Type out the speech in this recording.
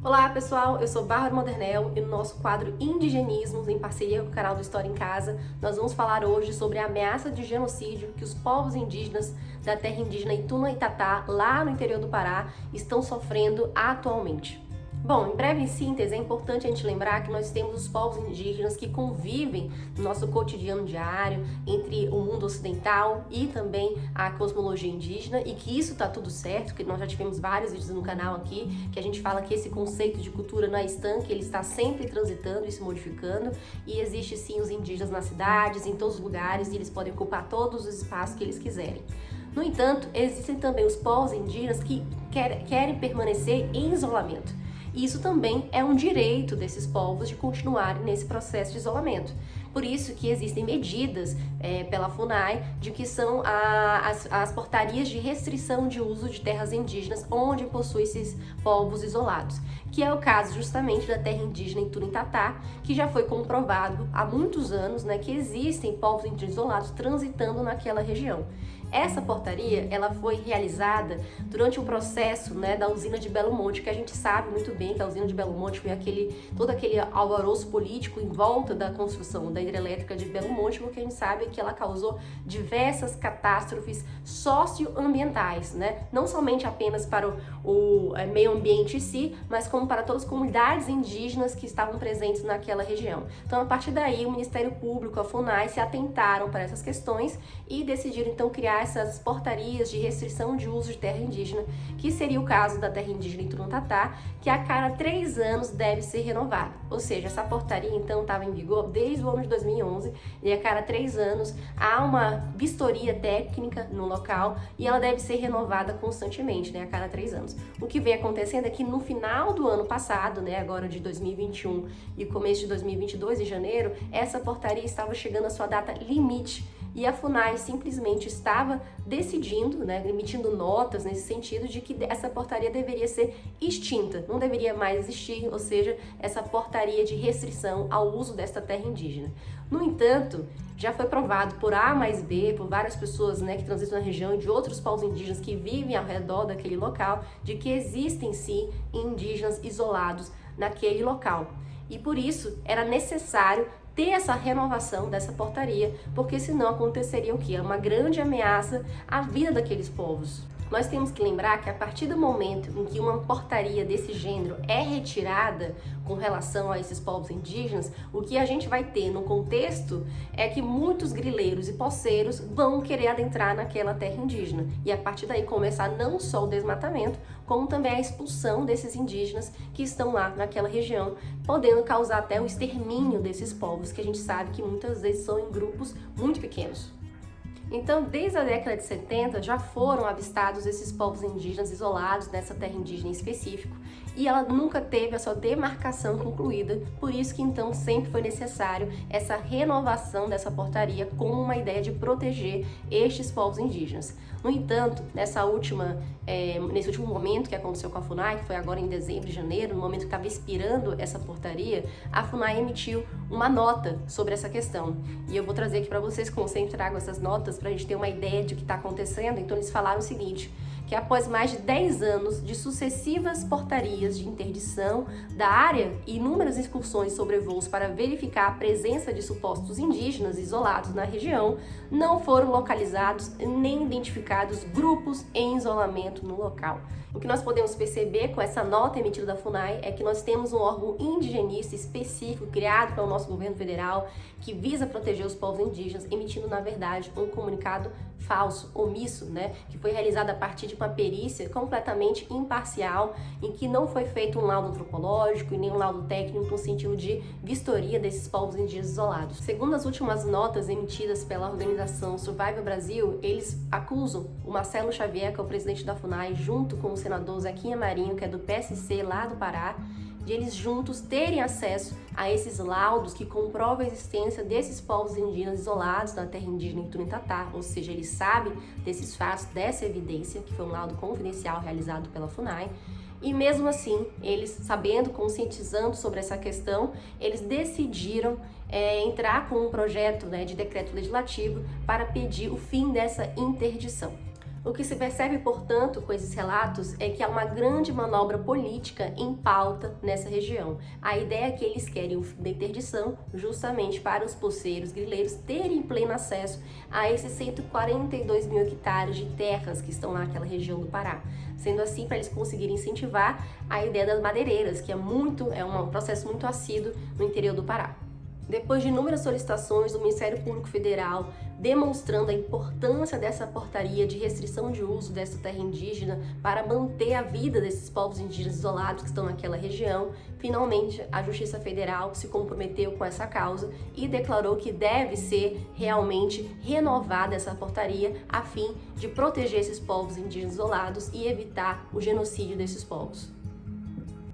Olá pessoal, eu sou Bárbara Modernel e no nosso quadro Indigenismos, em parceria com o canal do História em Casa, nós vamos falar hoje sobre a ameaça de genocídio que os povos indígenas da terra indígena Ituna e Itatá, lá no interior do Pará, estão sofrendo atualmente. Bom, em breve síntese, é importante a gente lembrar que nós temos os povos indígenas que convivem no nosso cotidiano diário entre o mundo ocidental e também a cosmologia indígena, e que isso tá tudo certo, que nós já tivemos vários vídeos no canal aqui, que a gente fala que esse conceito de cultura não é estanque, ele está sempre transitando e se modificando, e existe sim os indígenas nas cidades, em todos os lugares, e eles podem ocupar todos os espaços que eles quiserem. No entanto, existem também os povos indígenas que querem permanecer em isolamento. E isso também é um direito desses povos de continuarem nesse processo de isolamento. Por isso que existem medidas pela FUNAI de que são as portarias de restrição de uso de terras indígenas onde possui esses povos isolados, que é o caso justamente da terra indígena Ituna e Itatá, que já foi comprovado há muitos anos, né, que existem povos indígenas isolados transitando naquela região. Essa portaria, ela foi realizada durante o processo, né, da usina de Belo Monte, que a gente sabe muito bem que a usina de Belo Monte foi todo aquele alvoroço político em volta da construção da hidrelétrica de Belo Monte, porque a gente sabe que ela causou diversas catástrofes socioambientais, né, não somente apenas para o meio ambiente em si, mas como para todas as comunidades indígenas que estavam presentes naquela região. Então, a partir daí, o Ministério Público, a FUNAI, se atentaram para essas questões e decidiram então criar essas portarias de restrição de uso de terra indígena, que seria o caso da terra indígena Ituna e Itatá, que a cada 3 anos deve ser renovada. Ou seja, essa portaria então estava em vigor desde o ano de 2011 e a cada 3 anos há uma vistoria técnica no local e ela deve ser renovada constantemente, né, a cada 3 anos. O que vem acontecendo é que no final do ano passado, né, agora de 2021 e começo de 2022, em janeiro, essa portaria estava chegando à sua data limite. E a FUNAI simplesmente estava decidindo, né, emitindo notas nesse sentido de que essa portaria deveria ser extinta, não deveria mais existir, ou seja, essa portaria de restrição ao uso desta terra indígena. No entanto, já foi provado por A mais B, por várias pessoas, né, que transitam na região e de outros povos indígenas que vivem ao redor daquele local, de que existem sim indígenas isolados naquele local. E por isso era necessário ter essa renovação dessa portaria, porque senão aconteceria o quê? Uma grande ameaça à vida daqueles povos. Nós temos que lembrar que a partir do momento em que uma portaria desse gênero é retirada com relação a esses povos indígenas, o que a gente vai ter no contexto é que muitos grileiros e poceiros vão querer adentrar naquela terra indígena e a partir daí começar não só o desmatamento, como também a expulsão desses indígenas que estão lá naquela região, podendo causar até o extermínio desses povos, que a gente sabe que muitas vezes são em grupos muito pequenos. Então, desde a década de 70, já foram avistados esses povos indígenas isolados nessa terra indígena em específico, e ela nunca teve a sua demarcação concluída, por isso que então sempre foi necessário essa renovação dessa portaria como uma ideia de proteger estes povos indígenas. No entanto, nesse último momento que aconteceu com a FUNAI, que foi agora em dezembro e janeiro, no momento que estava expirando essa portaria, a FUNAI emitiu uma nota sobre essa questão. E eu vou trazer aqui para vocês, como sempre trago essas notas, para a gente ter uma ideia de o que está acontecendo. Então eles falaram o seguinte, que após mais de 10 anos de sucessivas portarias de interdição da área e inúmeras excursões sobre voos para verificar a presença de supostos indígenas isolados na região, não foram localizados nem identificados grupos em isolamento no local. O que nós podemos perceber com essa nota emitida da FUNAI é que nós temos um órgão indigenista específico criado pelo nosso governo federal que visa proteger os povos indígenas, emitindo, na verdade, um comunicado falso, omisso, né, que foi realizado a partir de uma perícia completamente imparcial, em que não foi feito um laudo antropológico e nem um laudo técnico no sentido de vistoria desses povos indígenas isolados. Segundo as últimas notas emitidas pela organização Survival Brasil, eles acusam o Marcelo Xavier, que é o presidente da FUNAI, junto com o senador Zequinha Marinho, que é do PSC lá do Pará, de eles juntos terem acesso a esses laudos que comprovam a existência desses povos indígenas isolados na terra indígena Ituna e Itatá, ou seja, eles sabem desses fatos, dessa evidência, que foi um laudo confidencial realizado pela FUNAI, e mesmo assim, eles sabendo, conscientizando sobre essa questão, eles decidiram entrar com um projeto, né, de decreto legislativo para pedir o fim dessa interdição. O que se percebe, portanto, com esses relatos é que há uma grande manobra política em pauta nessa região. A ideia é que eles querem o fim da interdição justamente para os poceiros grileiros terem pleno acesso a esses 142 mil hectares de terras que estão naquela região do Pará. Sendo assim, para eles conseguirem incentivar a ideia das madeireiras, que é um processo muito assíduo no interior do Pará. Depois de inúmeras solicitações do Ministério Público Federal demonstrando a importância dessa portaria de restrição de uso dessa terra indígena para manter a vida desses povos indígenas isolados que estão naquela região, finalmente a Justiça Federal se comprometeu com essa causa e declarou que deve ser realmente renovada essa portaria a fim de proteger esses povos indígenas isolados e evitar o genocídio desses povos.